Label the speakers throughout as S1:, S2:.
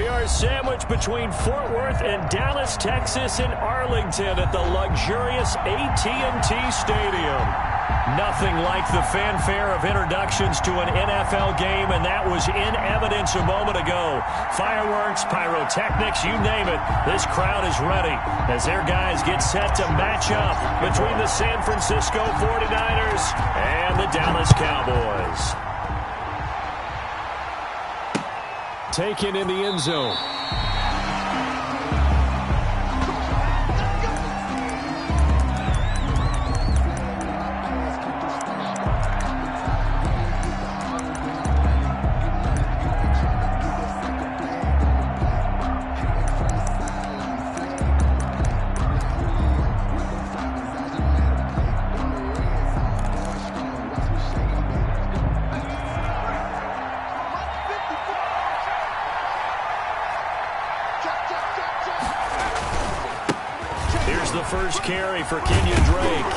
S1: We are sandwiched between Fort Worth and Dallas, Texas, and Arlington at the luxurious AT&T Stadium. Nothing like the fanfare of introductions to an NFL game, and that was in evidence a moment ago. Fireworks, pyrotechnics, you name it. This crowd is ready as their guys get set to match up between the San Francisco 49ers and the Dallas Cowboys. Taken in the end zone. Here's the first carry for Kenyon Drake.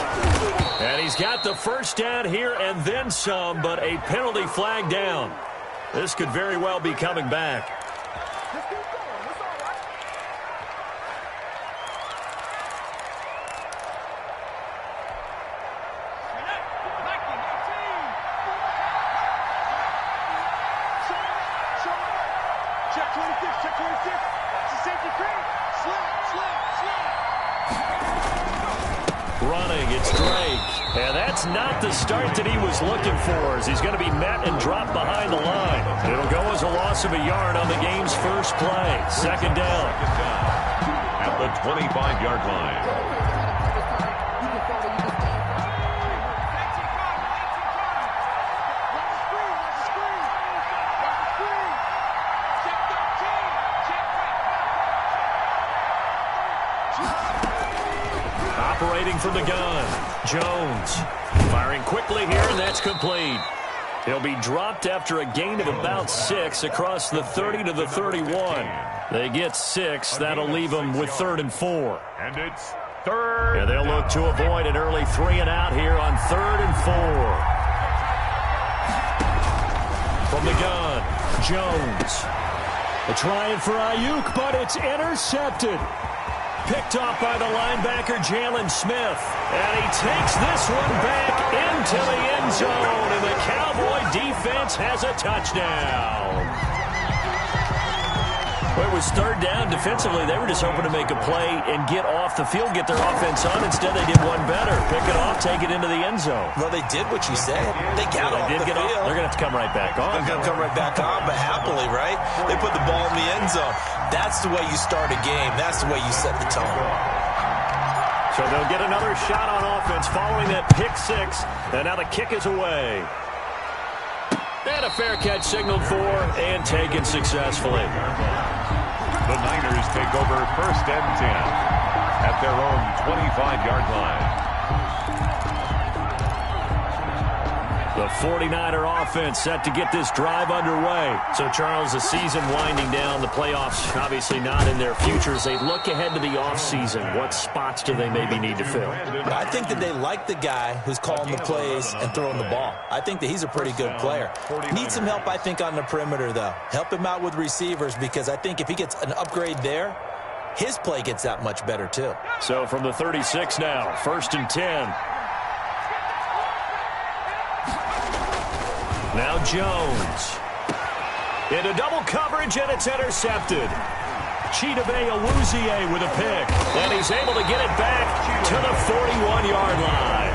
S1: And he's got the first down here and then some, but a penalty flag down. This could very well be coming back.
S2: Check 26, check 26. It's a safety cream. Slap.
S1: Running, it's Drake. And that's not the start that he was looking for, as he's going to be met and dropped behind the line. It'll go as a loss of a yard on the game's first play. Second down.
S3: At the 25-yard line.
S1: Operating from the gun, Jones. Firing quickly here, and that's complete. He'll be dropped after a gain of about 6 across the 30 to the 31. They get 6. That'll leave them with 3rd and 4.
S3: And it's 3rd.
S1: And they'll look to avoid an early 3 and out here on 3rd and 4. From the gun, Jones. They're trying for Ayuk, but it's intercepted. Picked off by the linebacker, Jalen Smith. And he takes this one back into the end zone. And the Cowboy defense has a touchdown. Well, it was 3rd down. Defensively, they were just hoping to make a play and get off the field, get their offense on. Instead, they did one better. Pick it off, take it into the end zone.
S4: Well, they did what you said. They got off the field.
S1: They're going to have to come right back on.
S4: They're going to come right back on, but happily, right? They put the ball in the end zone. That's the way you start a game. That's the way you set the tone.
S1: So they'll get another shot on offense following that pick 6. And now the kick is away. And a fair catch signaled for and taken successfully.
S3: The Niners take over 1st and 10 at their own 25-yard line.
S1: The 49er offense set to get this drive underway. So, Charles, the season winding down, the playoffs obviously not in their futures. They look ahead to the offseason. What spots do they maybe need to fill?
S4: I think that they like the guy who's calling the plays and throwing the ball. I think that he's a pretty good player. Needs some help, I think, on the perimeter, though. Help him out with receivers, because I think if he gets an upgrade there, his play gets that much better, too.
S1: So, from the 36 now, 1st and 10. Now Jones. Into double coverage, and it's intercepted. Chidobe Awuzie with a pick. And he's able to get it back to the 41-yard line.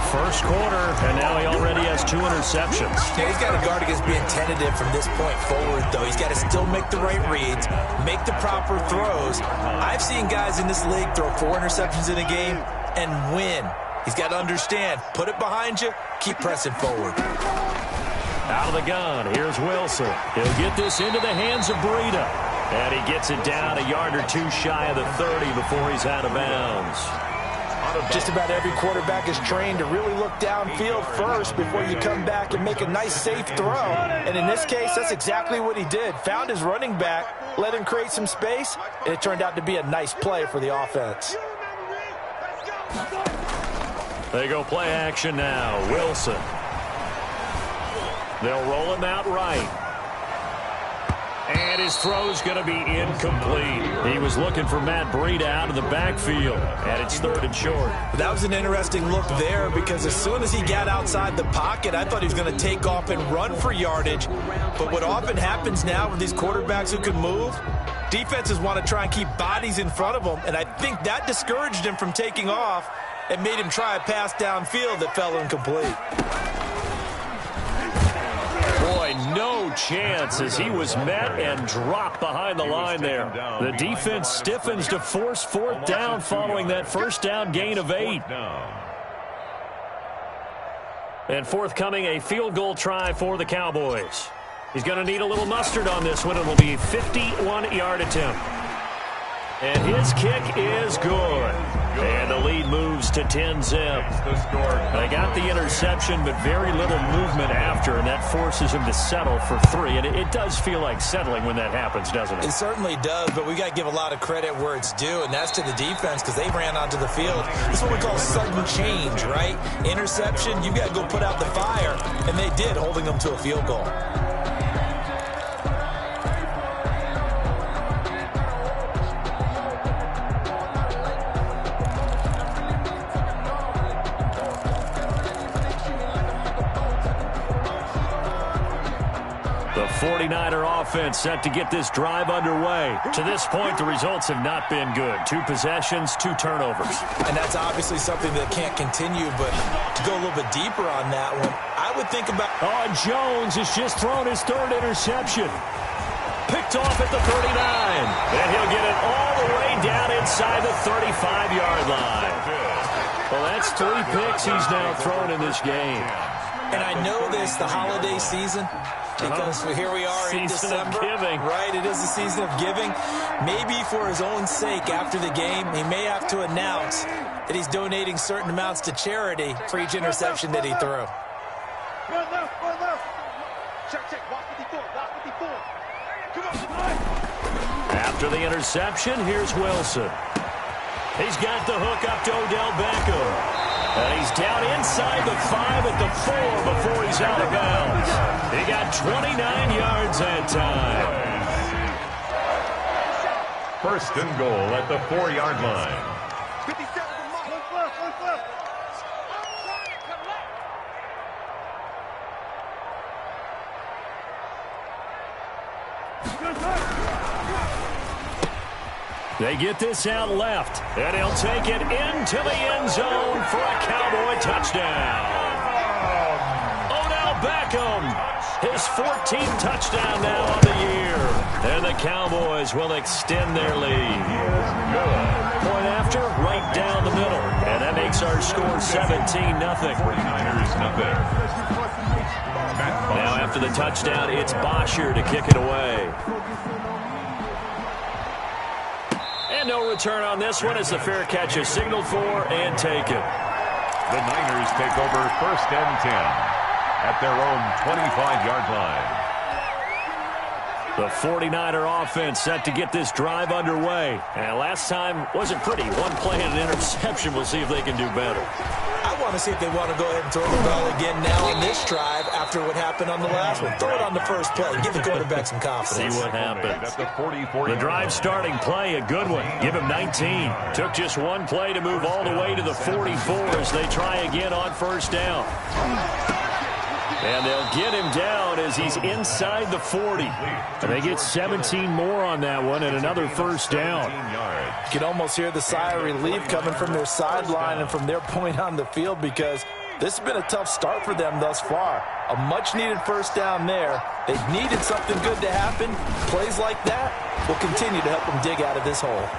S1: First quarter, and now he already has 2 interceptions.
S4: Yeah, he's got to guard against being tentative from this point forward, though. He's got to still make the right reads, make the proper throws. I've seen guys in this league throw 4 interceptions in a game and win. He's got to understand, put it behind you, keep pressing forward.
S1: Out of the gun, here's Wilson. He'll get this into the hands of Breida. And he gets it down a yard or 2 shy of the 30 before he's out of bounds.
S5: Just about every quarterback is trained to really look downfield first before you come back and make a nice, safe throw. And in this case, that's exactly what he did. Found his running back, let him create some space, and it turned out to be a nice play for the offense.
S1: They go play action now. Wilson. They'll roll him out right. And his throw's going to be incomplete. He was looking for Matt Breida out of the backfield, and it's 3rd and short.
S4: That was an interesting look there because as soon as he got outside the pocket, I thought he was going to take off and run for yardage. But what often happens now with these quarterbacks who can move, defenses want to try and keep bodies in front of them, and I think that discouraged him from taking off and made him try a pass downfield that fell incomplete.
S1: Boy, no chance as he was met and dropped behind the line there. The defense stiffens to force 4th down following that first down gain of 8. And forthcoming, a field goal try for the Cowboys. He's going to need a little mustard on this one. It will be a 51-yard attempt. And his kick is good. And the lead moves to 10-zip. They got the interception, but very little movement after, and that forces him to settle for 3. And it does feel like settling when that happens, doesn't it?
S4: It certainly does, but we got to give a lot of credit where it's due, and that's to the defense because they ran onto the field. This is what we call sudden change, right? Interception, you got to go put out the fire, and they did, holding them to a field goal.
S1: The 49er offense set to get this drive underway. To this point, the results have not been good. 2 possessions, 2 turnovers.
S4: And that's obviously something that can't continue, but to go a little bit deeper on that one, I would think about...
S1: Oh, Jones has just thrown his 3rd interception. Picked off at the 39. And he'll get it all the way down inside the 35-yard line. Well, that's 3 picks he's now thrown in this game.
S4: And I know this, the holiday season... Because here we are in December, right? It is the season of giving. Maybe for his own sake after the game, he may have to announce that he's donating certain amounts to charity for each interception that he threw.
S1: After the interception, here's Wilson. He's got the hook up to Odell Beckham. And he's down inside the 5 at the 4 before he's out of bounds. He got 29 yards that time.
S3: 1st and goal at the 4-yard line.
S2: 57, look left.
S1: They get this out left, and he'll take it into the end zone for a Cowboy touchdown. Odell Beckham, his 14th touchdown now on the year. And the Cowboys will extend their lead. Point after, right down the middle. And that makes our score 17-0.
S3: 49ers nothing.
S1: Now after the touchdown, it's Bosher to kick it away. No return on this one as the fair catch is signaled for and taken.
S3: The Niners take over 1st and 10 at their own 25-yard line.
S1: The 49er offense set to get this drive underway. And last time wasn't pretty. 1 play and an interception. We'll see if they can do better.
S4: I want to see if they want to go ahead and throw the ball again now on this drive after what happened on the last one. Throw it on the first play. Give the quarterback some confidence.
S1: See what happens.
S3: The
S1: drive starting play, a good one. Give him 19. Took just 1 play to move all the way to the 44 as they try again on 1st down. And they'll get him down as he's inside the 40. And they get 17 more on that one and another 1st down.
S5: You can almost hear the sigh of relief coming from their sideline and from their point on the field because this has been a tough start for them thus far. A much-needed 1st down there. They've needed something good to happen. Plays like that will continue to help them dig out of this hole.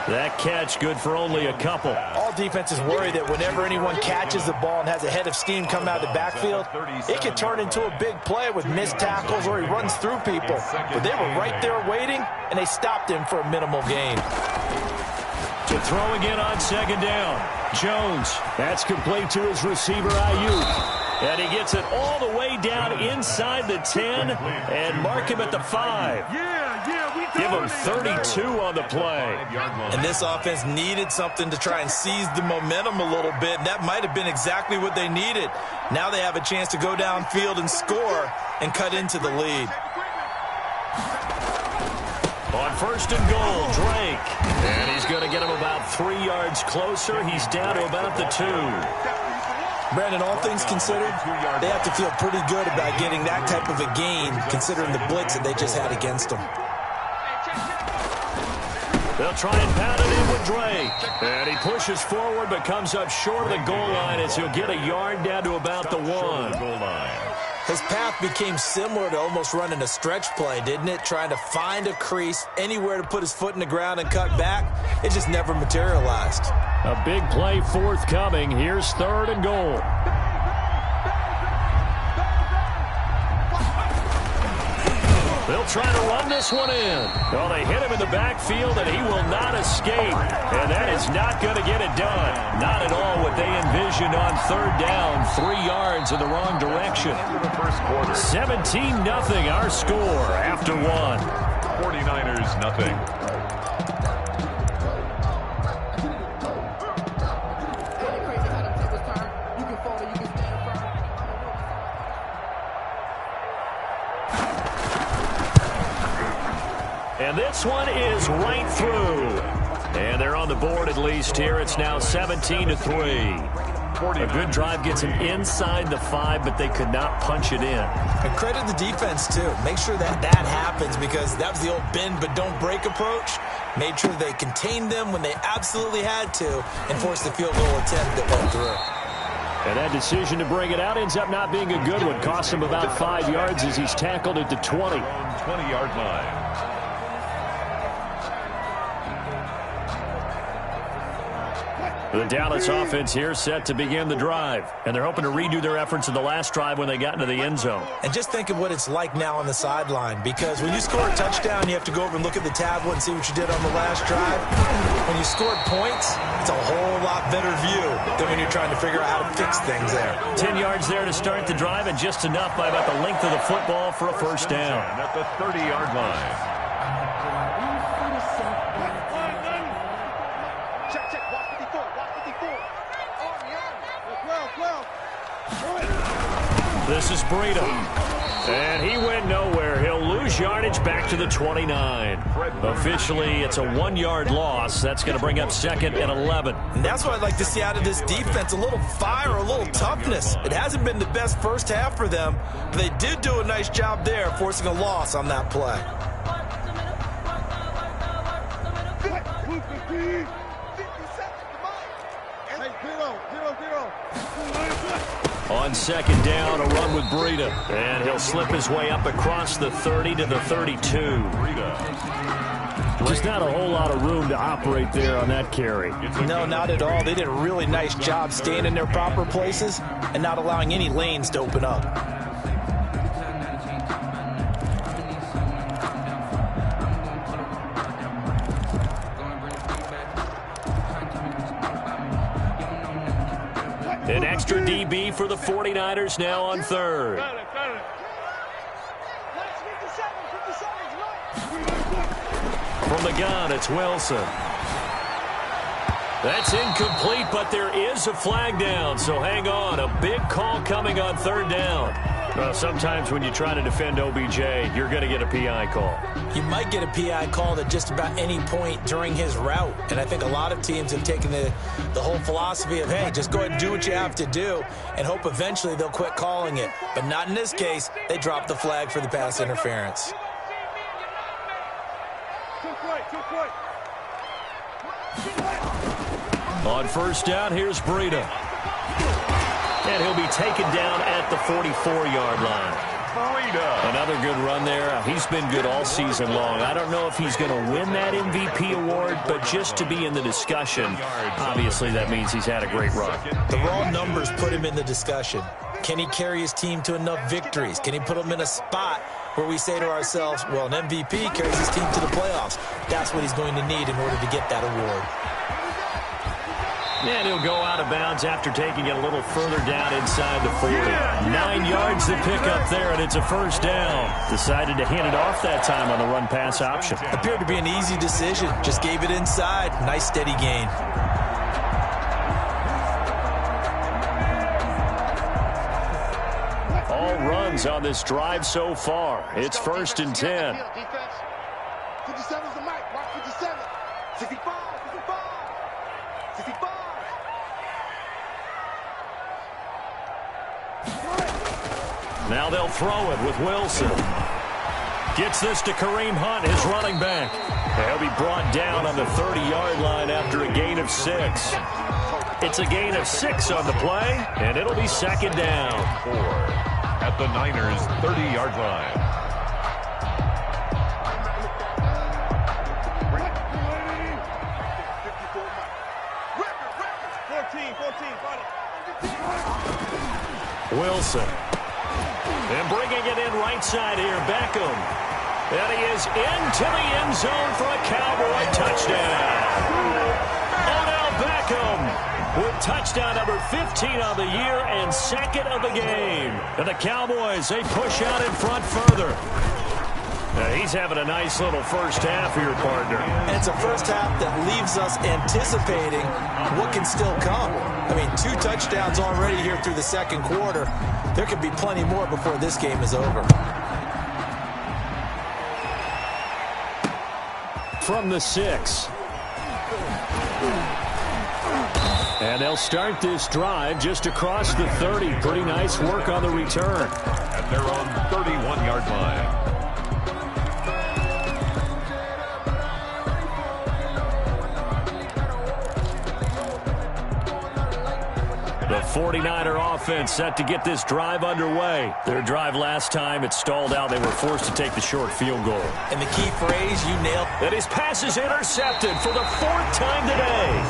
S1: That catch good for only a couple.
S5: All defenses worry that whenever anyone catches the ball and has a head of steam come out of the backfield, it can turn into a big play with missed tackles or he runs through people. But they were right there waiting, and they stopped him for a minimal gain.
S1: To throw again on 2nd down. Jones. That's complete to his receiver, Ayuk. And he gets it all the way down inside the 10 and mark him at the 5. Give him 32 on the play.
S4: And this offense needed something to try and seize the momentum a little bit, and that might have been exactly what they needed. Now they have a chance to go downfield and score and cut into the lead.
S1: first and goal, Drake. And he's going to get him about 3 yards closer. He's down to about the 2.
S5: Brandon, all things considered, they have to feel pretty good about getting that type of a gain, considering the blitz that they just had against them.
S1: They'll try and pound it in with Drake. And he pushes forward but comes up short of the goal line as he'll get a yard down to about the 1.
S3: Goal line.
S5: His path became similar to almost running a stretch play, didn't it? Trying to find a crease, anywhere to put his foot in the ground and cut back. It just never materialized.
S1: A big play forthcoming. Here's 3rd and goal. They'll try to run this one in. Well, they hit him in the backfield, and he will not escape. And that is not going to get it done. Not at all what they envisioned on 3rd down. 3 yards in the wrong direction.
S3: The first quarter.
S1: 17-0 our score after 1.
S3: 49ers nothing.
S1: And this one is right through. And they're on the board at least here. It's now 17-3. A good drive gets him inside the 5, but they could not punch it in.
S5: And credit the defense, too. Make sure that happens, because that was the old bend but don't break approach. Made sure they contained them when they absolutely had to and forced the field goal attempt that went through.
S1: And that decision to bring it out ends up not being a good one. Cost him about 5 yards as he's tackled at the 20.
S3: 20-yard line.
S1: The Dallas offense here set to begin the drive. And they're hoping to redo their efforts in the last drive when they got into the end zone.
S5: And just think of what it's like now on the sideline, because when you score a touchdown, you have to go over and look at the tablet and see what you did on the last drive. When you scored points, it's a whole lot better view than when you're trying to figure out how to fix things there.
S1: 10 yards there to start the drive, and just enough by about the length of the football for a first down.
S3: At the 30-yard line.
S1: This is Breida. And he went nowhere. He'll lose yardage back to the 29. Officially, it's a 1-yard loss. That's going to bring up 2nd and 11.
S5: And that's what I'd like to see out of this defense, a little fire, a little toughness. It hasn't been the best first half for them, but they did do a nice job there, forcing a loss on that play.
S1: On 2nd down, a run with Breida. And he'll slip his way up across the 30 to the 32. Just not a whole lot of room to operate there on that carry.
S5: No, not at all. They did a really nice job staying in their proper places and not allowing any lanes to open up.
S1: An extra DB for the 49ers now on 3rd. From the gun, it's Wilson. That's incomplete, but there is a flag down, so hang on. A big call coming on 3rd down. Well, sometimes when you try to defend OBJ, you're going to get a PI call.
S5: You might get a PI call at just about any point during his route. And I think a lot of teams have taken the whole philosophy of, hey, just go ahead and do what you have to do and hope eventually they'll quit calling it. But not in this case. They dropped the flag for the pass interference.
S1: On 1st down, here's Breida. And he'll be taken down at the 44-yard line.
S3: Breida.
S1: Another good run there. He's been good all season long. I don't know if he's going to win that MVP award, but just to be in the discussion, obviously that means he's had a great run.
S5: The raw numbers put him in the discussion. Can he carry his team to enough victories? Can he put them in a spot where we say to ourselves, well, an MVP carries his team to the playoffs. That's what he's going to need in order to get that award.
S1: And he'll go out of bounds after taking it a little further down inside the 40. 9 yards to pick up there, and it's a first down. Decided to hand it off that time on the run-pass option.
S5: Appeared to be an easy decision. Just gave it inside. Nice steady gain.
S1: All runs on this drive so far. It's 1st and 10.
S2: 57 is the mic. Watch 57. 65, 65, 65.
S1: Now they'll throw it with Wilson. Gets this to Kareem Hunt, his running back. He'll be brought down on the 30-yard line after a gain of 6. It's a gain of 6 on the play, and it'll be second down.
S3: 4 at the Niners' 30-yard line.
S2: 14,
S1: Wilson. And bringing it in right side here, Beckham. And he is into the end zone for a Cowboy touchdown. Odell Beckham with touchdown number 15 on the year and second of the game. And the Cowboys, they push out in front further. He's having a nice little first half here, partner.
S4: And it's a first half that leaves us anticipating what can still come. I mean, 2 touchdowns already here through the second quarter. There could be plenty more before this game is over.
S1: From the 6. And they'll start this drive just across the 30. Pretty nice work on the return.
S3: At their own 31-yard line.
S1: The 49er offense set to get this drive underway. Their drive last time, it stalled out. They were forced to take the short field goal.
S4: And the key phrase, you nailed.
S1: And his pass is intercepted for the 4th time today.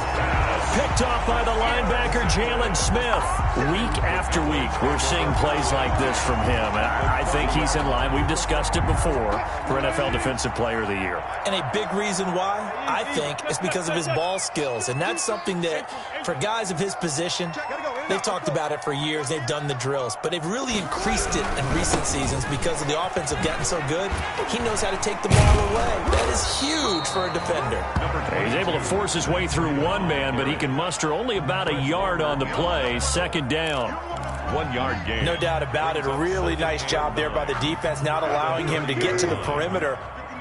S1: Picked off by the linebacker, Jalen Smith. Week after week, we're seeing plays like this from him. And I think he's in line. We've discussed it before for NFL Defensive Player of the Year.
S4: And a big reason why, I think, is because of his ball skills. And that's something that, for guys of his position, they've talked about it for years. They've done the drills. But they've really increased it in recent seasons because of the offense have gotten so good. He knows how to take the ball away. That is huge for a defender.
S1: He's able to force his way through one man, but he can muster only about a yard on the play. Second down.
S3: 1-yard gain.
S5: No doubt about it. A really nice job there by the defense, not allowing him to get to the perimeter.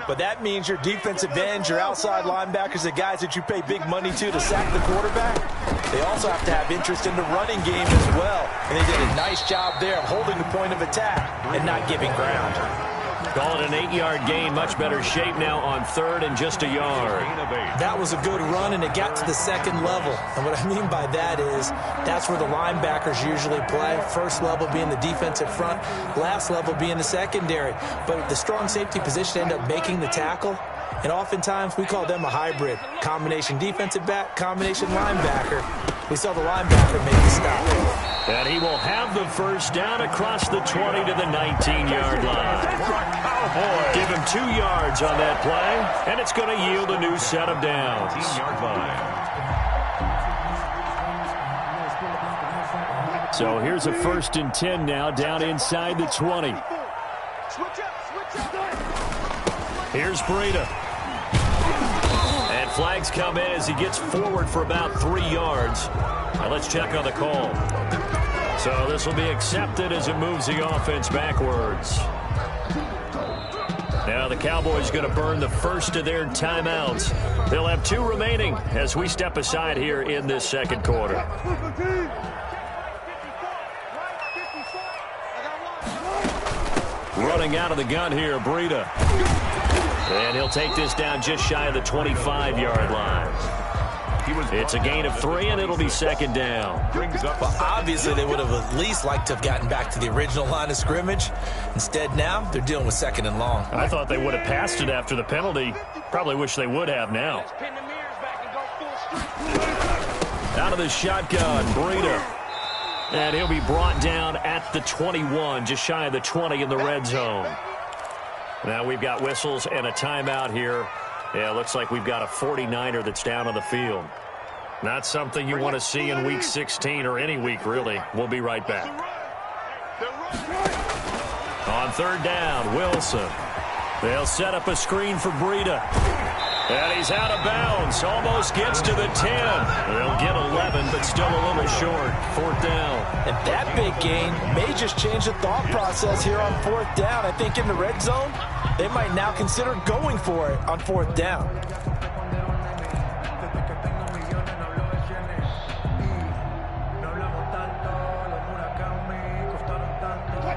S5: But that means your defensive ends, your outside linebackers, the guys that you pay big money to sack the quarterback, they also have to have interest in the running game as well. And they did a nice job there of holding the point of attack and not giving ground.
S1: Call it an 8-yard gain. Much better shape now on 3rd and just a yard.
S4: That was a good run, and it got to the second level. And what I mean by that is that's where the linebackers usually play. First level being the defensive front, last level being the secondary. But the strong safety position ended up making the tackle. And oftentimes we call them a hybrid. Combination defensive back, combination linebacker. We saw the linebacker make the stop.
S1: And he will have the first down across the 20 to the 19-yard line. Give him 2 yards on that play, and it's going to yield a new set of downs.
S3: 19-yard line.
S1: So here's a 1st and 10 now, down inside the 20. Here's Breida. And flags come in as he gets forward for about 3 yards. Now let's check on the call. So this will be accepted as it moves the offense backwards. Now the Cowboys going to burn the first of their timeouts. They'll have 2 remaining as we step aside here in this second quarter. Running out of the gun here, Breida. And he'll take this down just shy of the 25-yard line. It's a gain of 3, and it'll be second down.
S4: Well, obviously, they would have at least liked to have gotten back to the original line of scrimmage. Instead, now, they're dealing with 2nd and long.
S1: I thought they would have passed it after the penalty. Probably wish they would have now. Out of the shotgun, Breida. And he'll be brought down at the 21, just shy of the 20 in the red zone. Now we've got whistles and a timeout here. Yeah, it looks like we've got a 49er that's down on the field. Not something you want to see in Week 16 or any week, really. We'll be right back. On 3rd down, Wilson. They'll set up a screen for Breida. And he's out of bounds. Almost gets to the 10. They'll get 11, but still a little short. 4th down.
S5: And that big gain may just change the thought process here on 4th down. I think in the red zone, They might now consider going for it on 4th down.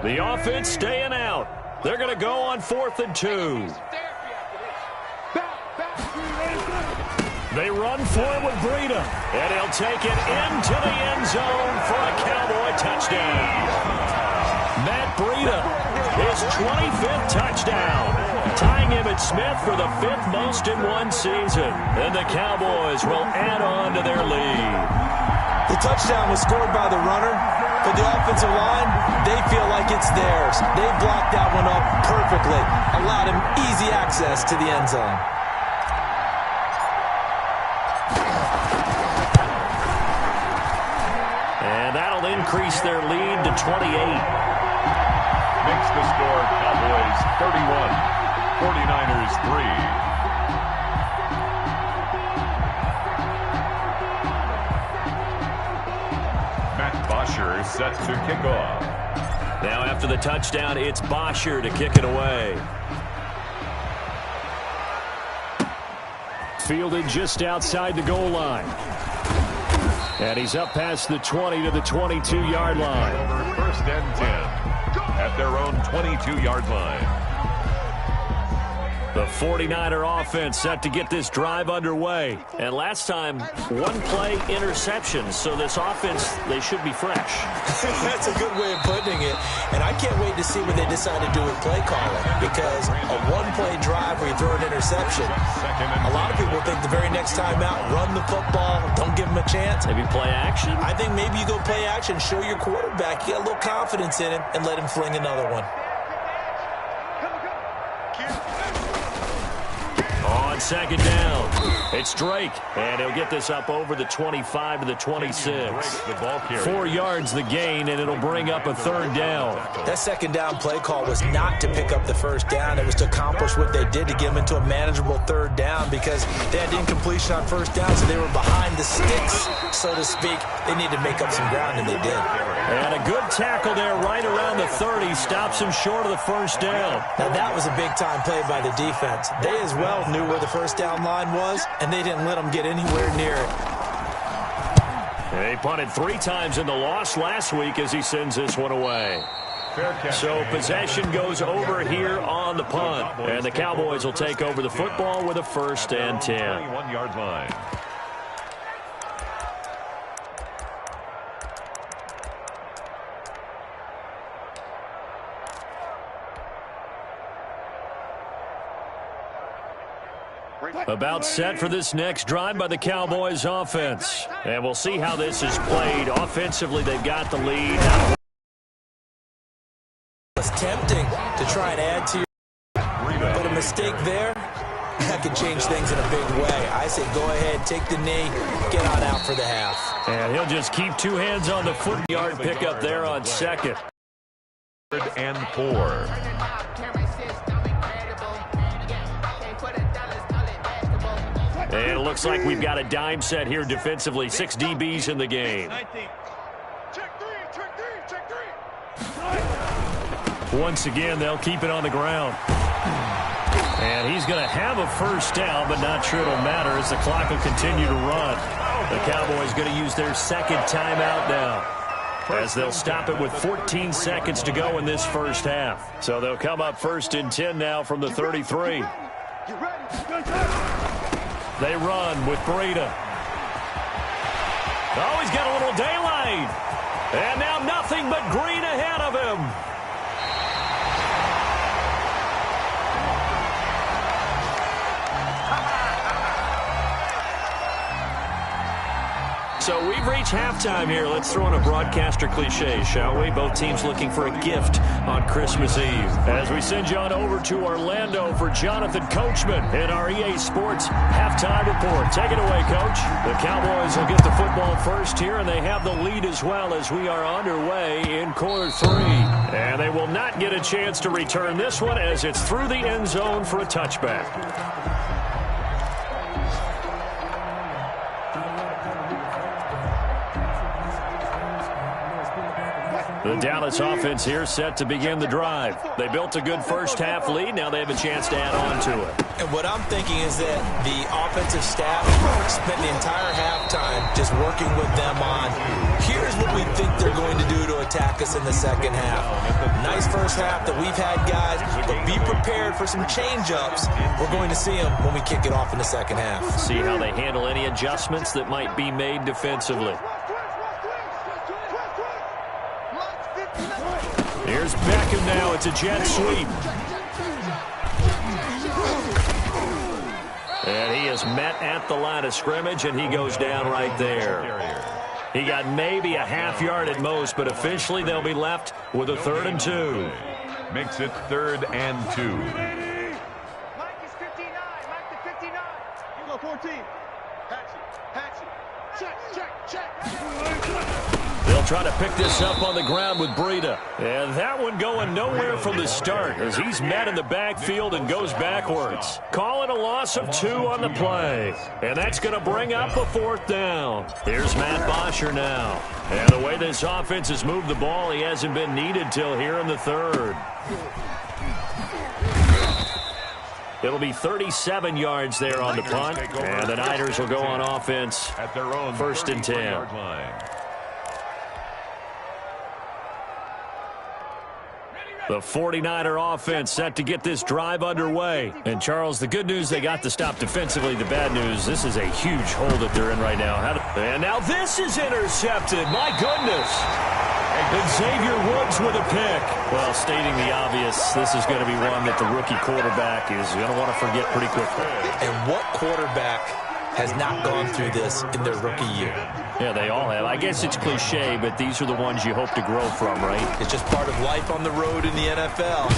S1: The offense staying out. They're going to go on 4th and 2. They run for it with Breida, and he'll take it into the end zone for a Cowboy touchdown. Matt Breida, his 25th touchdown, tying Emmitt Smith for the 5th most in one season. And the Cowboys will add on to their lead.
S4: The touchdown was scored by the runner. For the offensive line, they feel like it's theirs. They blocked that one up perfectly, allowed him easy access to the end zone.
S1: And that'll increase their lead to 28.
S3: Makes the score Cowboys 31, 49ers 3. Bosher set to kick off.
S1: Now after the touchdown, it's Bosher to kick it away. Fielded just outside the goal line. And he's up past the 20 to the 22-yard line.
S3: Over 1st and 10 at their own 22-yard line.
S1: The 49er offense set to get this drive underway. And last time, one-play interception. So this offense, they should be fresh.
S4: That's a good way of putting it. And I can't wait to see what they decide to do with play calling. Because a one-play drive where you throw an interception, a lot of people think the very next time out, run the football, don't give them a chance.
S1: Maybe play action?
S4: I think maybe you go play action, show your quarterback, you got a little confidence in him, and let him fling another one.
S1: On 2nd down, it's Drake, and he'll get this up over the 25 to the 26. 4 yards the gain, and it'll bring up a 3rd down.
S4: That 2nd down play call was not to pick up the 1st down. It was to accomplish what they did to get them into a manageable 3rd down because they had incompletion on 1st down, so they were behind the sticks, so to speak. They needed to make up some ground, and they did.
S1: And a good tackle there right around the 30. Stops him short of the 1st down.
S4: Now, that was a big-time play by the defense. They as well knew where the 1st down line was, and they didn't let them get anywhere near it.
S1: They punted 3 times in the loss last week as he sends this one away. So possession goes over here on the punt, and the Cowboys will take over the football with a 1st and 10.
S3: 21-yard line.
S1: About set for this next drive by the Cowboys offense. And we'll see how this is played. Offensively, they've got the lead.
S4: It's tempting to try and add to your, but a mistake there, that could change things in a big way. I say go ahead, take the knee, get on out for the half.
S1: And he'll just keep 2 hands on the foot. Yard pickup there on 2nd.
S3: 3rd and 4.
S1: And it looks like we've got a dime set here defensively. 6 DBs in the game. Once again, they'll keep it on the ground. And he's going to have a 1st down, but not sure it'll matter as the clock will continue to run. The Cowboys going to use their 2nd timeout now, as they'll stop it with 14 seconds to go in this 1st half. So they'll come up 1st and 10 now from the 33. They run with Breida. Oh, he's got a little daylight. And now nothing but green ahead of him. So we've reached halftime here. Let's throw in a broadcaster cliche, shall we? Both teams looking for a gift on Christmas Eve. As we send you on over to Orlando for Jonathan Coachman in our EA Sports halftime report. Take it away, Coach. The Cowboys will get the football first here, and they have the lead as well as we are underway in quarter 3. And they will not get a chance to return this one as it's through the end zone for a touchback. The Dallas offense here set to begin the drive. They built a good first-half lead. Now they have a chance to add on to it.
S4: And what I'm thinking is that the offensive staff spent the entire halftime just working with them on, here's what we think they're going to do to attack us in the second half. Nice first half that we've had, guys, but be prepared for some change-ups. We're going to see them when we kick it off in the second half.
S1: See how they handle any adjustments that might be made defensively. Here's Beckham now. It's a jet sweep. And he is met at the line of scrimmage, and he goes down right there. He got maybe a half yard at most, but officially they'll be left with a 3rd and 2.
S3: Makes it 3rd and 2.
S2: Mike is 59. Mike to 59. You go 14. Patchy. Check.
S1: They'll try to pick this up on the ground with Breida. And that one going nowhere from the start as he's met in the backfield and goes backwards. Calling a loss of 2 on the play. And that's going to bring up a 4th down. Here's Matt Bosher now. And the way this offense has moved the ball, he hasn't been needed till here in the 3rd. It'll be 37 yards there on the punt. And the Niners will go on offense
S3: at their own
S1: 1st and 10. The 49er offense set to get this drive underway. And, Charles, the good news, they got to stop defensively. The bad news, this is a huge hole that they're in right now. And now this is intercepted. My goodness. And Xavier Woods with a pick. Well, stating the obvious, this is going to be one that the rookie quarterback is going to want to forget pretty quickly.
S4: And what quarterback has not gone through this in their rookie year?
S1: Yeah, they all have. I guess it's cliche, but these are the ones you hope to grow from, right?
S4: It's just part of life on the road in the NFL.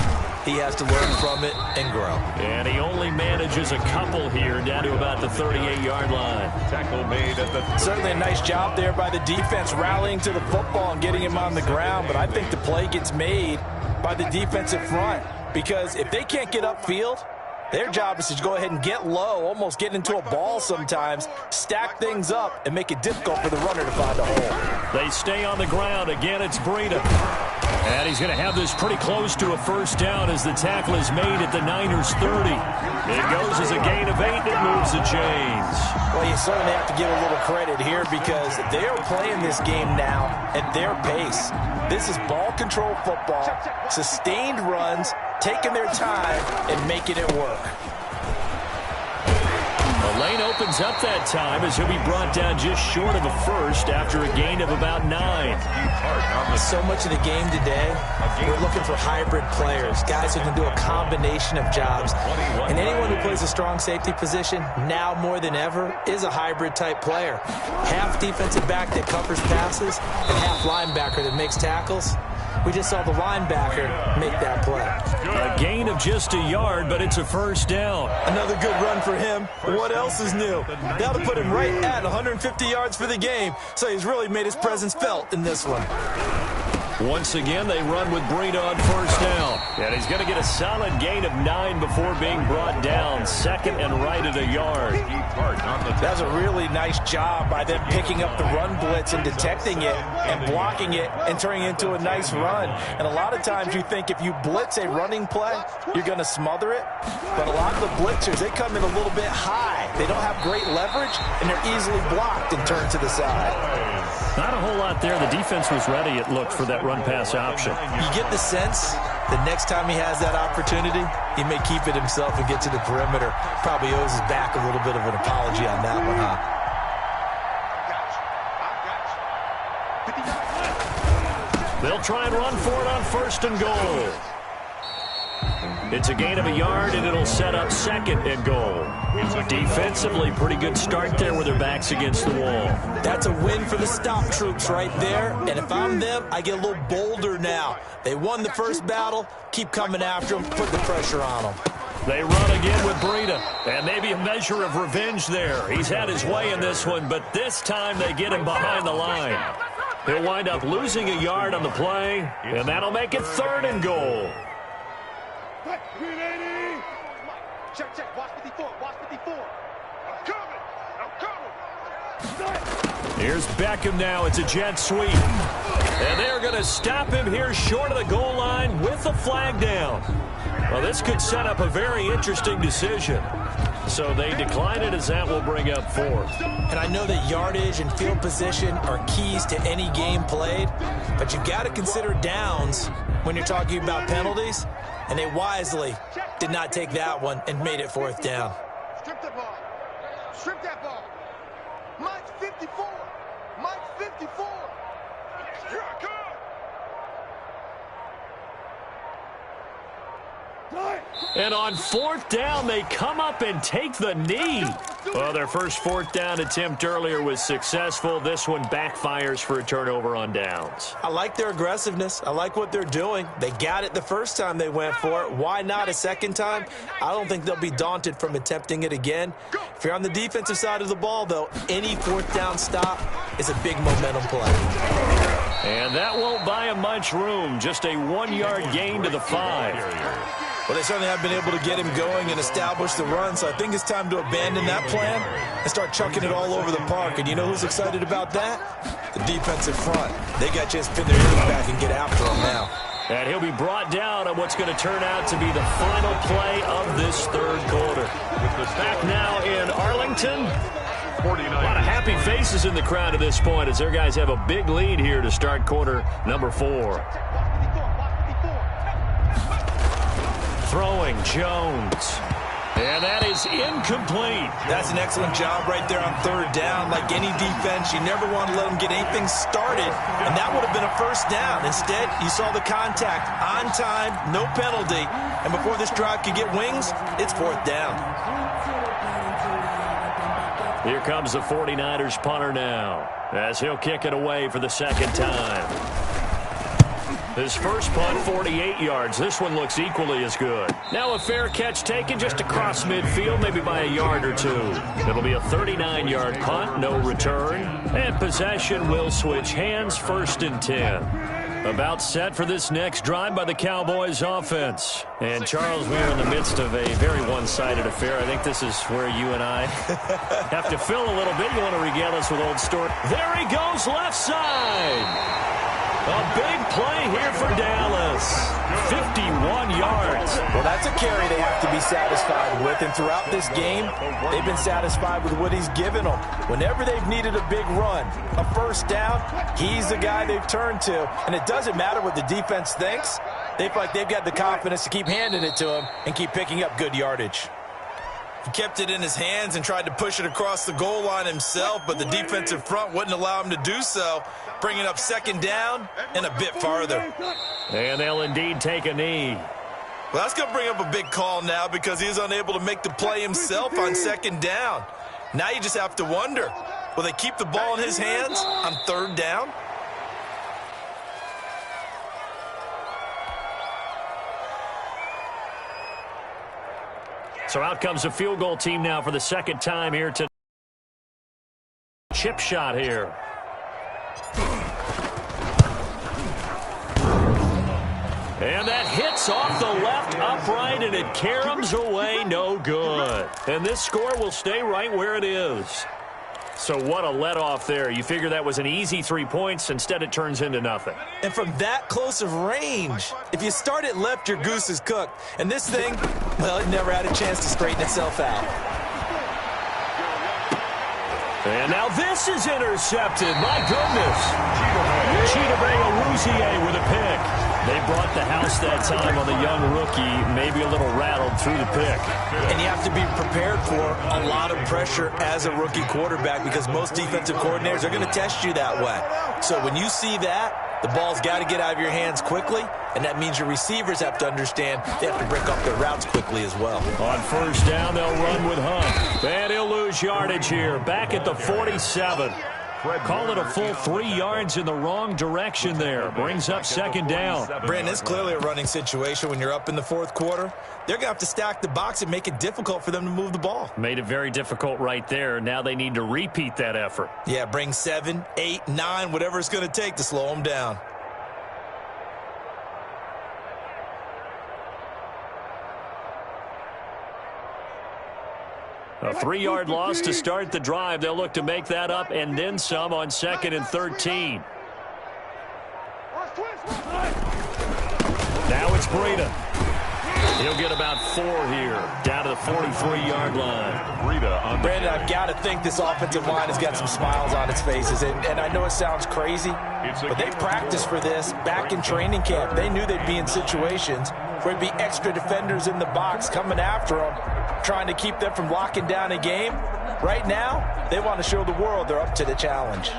S4: He has to learn from it and grow.
S1: And he only manages a couple here down to about the 38-yard line.
S3: Tackle made at the...
S5: Certainly a nice job there by the defense rallying to the football and getting him on the ground, but I think the play gets made by the defensive front because if they can't get upfield, their job is to go ahead and get low, almost get into a ball sometimes, stack things up, and make it difficult for the runner to find a hole.
S1: They stay on the ground. Again, it's Breida. And he's going to have this pretty close to a 1st down as the tackle is made at the Niners' 30. It goes as a gain of 8, and it moves the chains.
S5: Well, you certainly have to give a little credit here because they are playing this game now at their pace. This is ball control football, sustained runs, taking their time and making it work.
S1: The lane opens up that time as he'll be brought down just short of a 1st after a gain of about 9.
S4: So much of the game today, we're looking for hybrid players, guys who can do a combination of jobs. And anyone who plays a strong safety position, now more than ever, is a hybrid type player. Half defensive back that covers passes and half linebacker that makes tackles. We just saw the linebacker make that play.
S1: A gain of just a yard, but it's a 1st down.
S5: Another good run for him. What else is new? That'll put him right at 150 yards for the game, so he's really made his presence felt in this one.
S1: Once again, they run with Breida on 1st down. And he's going to get a solid gain of 9 before being brought down. 2nd and right at a yard.
S5: That's a really nice job by them picking up the run blitz and detecting it and blocking it and turning it into a nice run. And a lot of times you think if you blitz a running play, you're going to smother it. But a lot of the blitzers, they come in a little bit high. They don't have great leverage, and they're easily blocked and turned to the side.
S1: Not a whole lot there. The defense was ready, it looked, for that run-pass option.
S4: You get the sense the next time he has that opportunity, he may keep it himself and get to the perimeter. Probably owes his back a little bit of an apology on that one, huh?
S1: They'll try and run for it on 1st and goal. It's a gain of a yard, and it'll set up 2nd and goal. Defensively, pretty good start there with their backs against the wall.
S4: That's a win for the stop troops right there. And if I'm them, I get a little bolder now. They won the first battle. Keep coming after them. Put the pressure on them.
S1: They run again with Breida. And maybe a measure of revenge there. He's had his way in this one, but this time they get him behind the line. He'll wind up losing a yard on the play, and that'll make it 3rd and goal.
S2: Check. Watch 54. I'm coming.
S1: Here's Beckham now. It's a jet sweep. And they're going to stop him here short of the goal line with the flag down. Well, this could set up a very interesting decision. So they decline it as that will bring up fourth.
S5: And I know that yardage and field position are keys to any game played, but you've got to consider downs when you're talking about penalties, and they wisely did not take that one and made it fourth down.
S2: Strip the ball. Strip that ball. Mike's 54. Mike's 54. Here I come.
S1: And on fourth down, they come up and take the knee. Well, their first fourth down attempt earlier was successful. This one backfires for a turnover on downs.
S5: I like their aggressiveness. I like what they're doing. They got it the first time they went for it. Why not a second time? I don't think they'll be daunted from attempting it again. If you're on the defensive side of the ball, though, any fourth down stop is a big momentum play.
S1: And that won't buy him much room. Just a 1-yard gain to the 5.
S5: Well, they certainly have been able to get him going and establish the run, so I think it's time to abandon that plan and start chucking it all over the park. And you know who's excited about that? The defensive front. They got a chance to pin their ears back and get after him now.
S1: And he'll be brought down on what's going to turn out to be the final play of this third quarter. Back now in Arlington.
S3: 49.
S1: A lot of happy faces in the crowd at this point as their guys have a big lead here to start quarter number 4. Throwing Jones. And that is incomplete.
S5: That's an excellent job right there on third down. Like any defense, you never want to let them get anything started, and that would have been a first down. Instead, you saw the contact on time, no penalty, and before this drive could get wings, it's fourth down.
S1: Here comes the 49ers punter now as he'll kick it away for the second time. His first punt, 48 yards. This one looks equally as good. Now a fair catch taken just across midfield, maybe by a yard or two. It'll be a 39-yard punt, no return. And possession will switch hands, 1st and 10. About set for this next drive by the Cowboys offense. And Charles, we are in the midst of a very one-sided affair. I think this is where you and I have to fill a little bit. You want to regale us with old story. There he goes, left side. A big play here for Dallas. 51 yards.
S5: Well, that's a carry they have to be satisfied with. And throughout this game, they've been satisfied with what he's given them. Whenever they've needed a big run, a first down, he's the guy they've turned to. And it doesn't matter what the defense thinks. They feel like they've got the confidence to keep handing it to him and keep picking up good yardage. He kept it in his hands and tried to push it across the goal line himself, but the defensive front wouldn't allow him to do so, bringing up second down and a bit farther.
S1: And they'll indeed take a knee.
S5: Well, that's going to bring up a big call now because he is unable to make the play himself on second down. Now you just have to wonder, will they keep the ball in his hands on third down?
S1: So out comes the field goal team now for the second time here tonight. Chip shot here. And that hits off the left upright, and it caroms away, no good. And this score will stay right where it is. So what a let-off there. You figure that was an easy 3 points. Instead, it turns into nothing.
S5: And from that close of range, if you start it left, your goose is cooked. And this thing, well, it never had a chance to straighten itself out.
S1: And now this is intercepted. My goodness. Cheetah with a pick. They brought the house that time on the young rookie, maybe a little rattled through the pick.
S5: And you have to be prepared for a lot of pressure as a rookie quarterback because most defensive coordinators are going to test you that way. So when you see that, the ball's got to get out of your hands quickly, and that means your receivers have to understand they have to break up their routes quickly as well.
S1: On first down, they'll run with Hunt. And he'll lose yardage here, back at the 47. Call it a full 3 yards in the wrong direction there. Brings up second down.
S5: Brandon, it's clearly a running situation when you're up in the fourth quarter. They're going to have to stack the box and make it difficult for them to move the ball.
S1: Made it very difficult right there. Now they need to repeat that effort.
S5: Yeah, bring 7, 8, 9, whatever it's going to take to slow them down.
S1: A 3-yard loss to start the drive. They'll look to make that up and then some on 2nd and 13. Now it's Breida. He'll get about 4 here, down to the 43-yard line.
S5: Brandon, I've got to think this offensive line has got some smiles on its faces. And I know it sounds crazy, but they practiced for this back in training camp. They knew they'd be in situations where there'd be extra defenders in the box coming after them, trying to keep them from locking down a game. Right now, they want to show the world they're up to the challenge.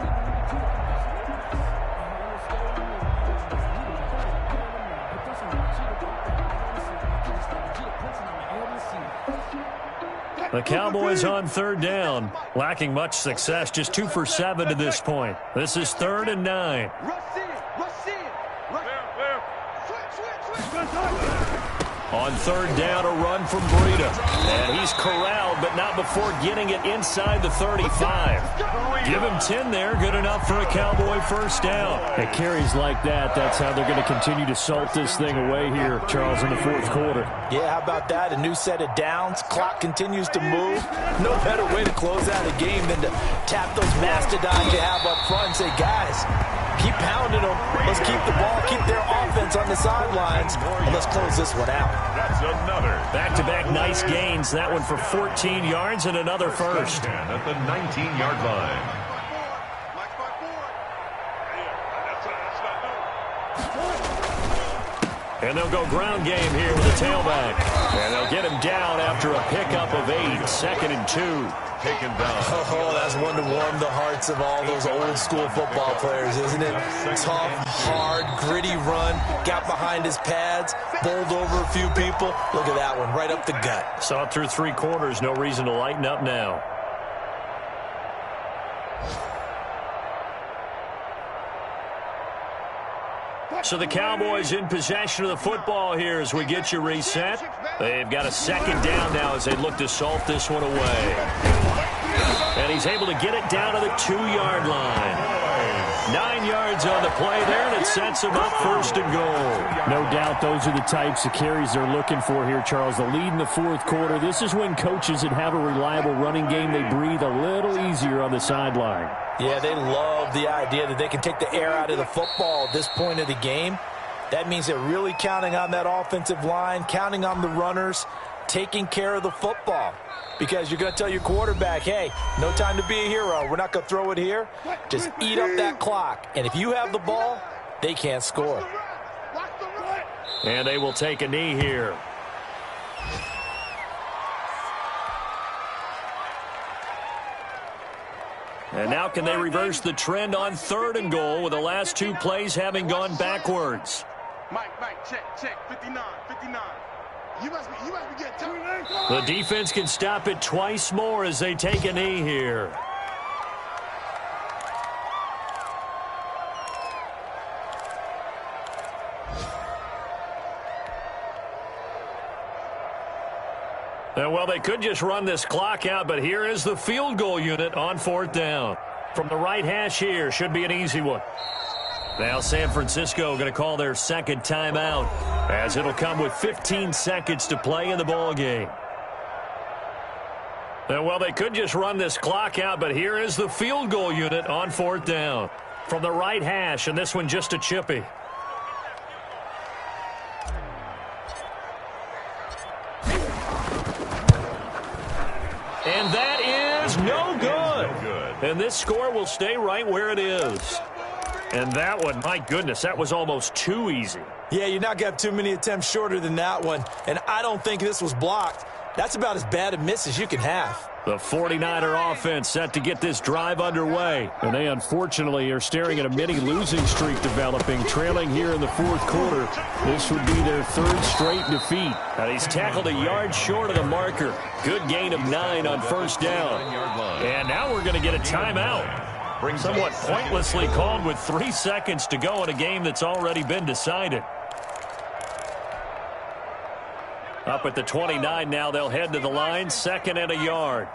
S1: The Cowboys on 3rd down, lacking much success, just 2 for 7 to this point. This is 3rd and 9. On 3rd down, a run from Breida. And he's corralled, but not before getting it inside the 35. Give him 10 there, good enough for a Cowboy first down.
S6: At carries like that, that's how they're going to continue to salt this thing away here, Charles, in the 4th quarter.
S5: Yeah, how about that? A new set of downs. Clock continues to move. No better way to close out a game than to tap those mastodons you have up front and say, guys, keep pounding them. Let's keep the ball, keep their offense on the sidelines, and let's close this one out.
S3: That's another.
S1: Back-to-back nice gains. That one for 14 yards and another first.
S3: At the 19-yard line.
S1: And they'll go ground game here with a tailback. And they'll get him down after a pickup of 8. 2nd and 2.
S3: Taken down.
S5: Oh, that's one to warm the hearts of all those old-school football players, isn't it? Tough, hard, gritty run. Got behind his pads, bowled over a few people. Look at that one, right up the gut.
S1: Saw it through 3 quarters. No reason to lighten up now. So the Cowboys in possession of the football here as we get you reset. They've got a 2nd down now as they look to salt this one away. And he's able to get it down to the 2-yard line. 9 yards on the play there, and it sets him up 1st and goal.
S6: No doubt those are the types of carries they're looking for here, Charles. The lead in the 4th quarter. This is when coaches that have a reliable running game, they breathe a little easier on the sideline.
S5: Yeah, they love the idea that they can take the air out of the football at this point of the game. That means they're really counting on that offensive line, counting on the runners, taking care of the football. Because you're going to tell your quarterback, hey, no time to be a hero. We're not going to throw it here. Just eat up that clock. And if you have the ball, they can't score.
S1: And they will take a knee here. And now can they reverse the trend on 3rd and goal with the last 2 plays having gone backwards?
S2: Mike, check, 59. You must be getting tired.
S1: The defense can stop it twice more as they take a knee here. And well, they could just run this clock out, but here is the field goal unit on 4th down. From the right hash here, should be an easy one. Now San Francisco going to call their 2nd timeout, as it'll come with 15 seconds to play in the ball game. And well, they could just run this clock out, but here is the field goal unit on 4th down. From the right hash, and this one just a chippy. And that is no good. And this score will stay right where it is. And that one, my goodness, that was almost too easy.
S5: Yeah, you're not going to have too many attempts shorter than that one. And I don't think this was blocked. That's about as bad a miss as you can have.
S1: The 49er offense set to get this drive underway.
S6: And they unfortunately are staring at a mini losing streak developing, trailing here in the 4th quarter. This would be their 3rd straight defeat.
S1: And he's tackled a yard short of the marker. Good gain of 9 on 1st down. And now we're going to get a timeout. Somewhat pointlessly called with 3 seconds to go in a game that's already been decided. Up at the 29 now, they'll head to the line, 2nd and a yard.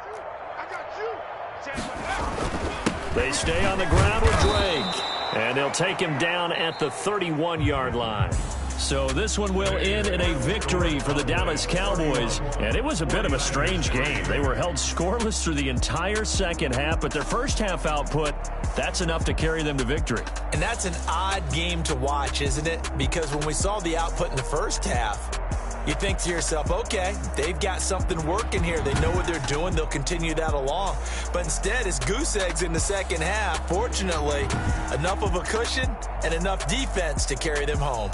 S1: They stay on the ground with Drake, and they'll take him down at the 31-yard line. So this one will end in a victory for the Dallas Cowboys. And it was a bit of a strange game. They were held scoreless through the entire second half, but their first half output, that's enough to carry them to victory.
S4: And that's an odd game to watch, isn't it? Because when we saw the output in the first half, you think to yourself, okay, they've got something working here. They know what they're doing. They'll continue that along. But instead, it's goose eggs in the second half. Fortunately, enough of a cushion and enough defense to carry them home.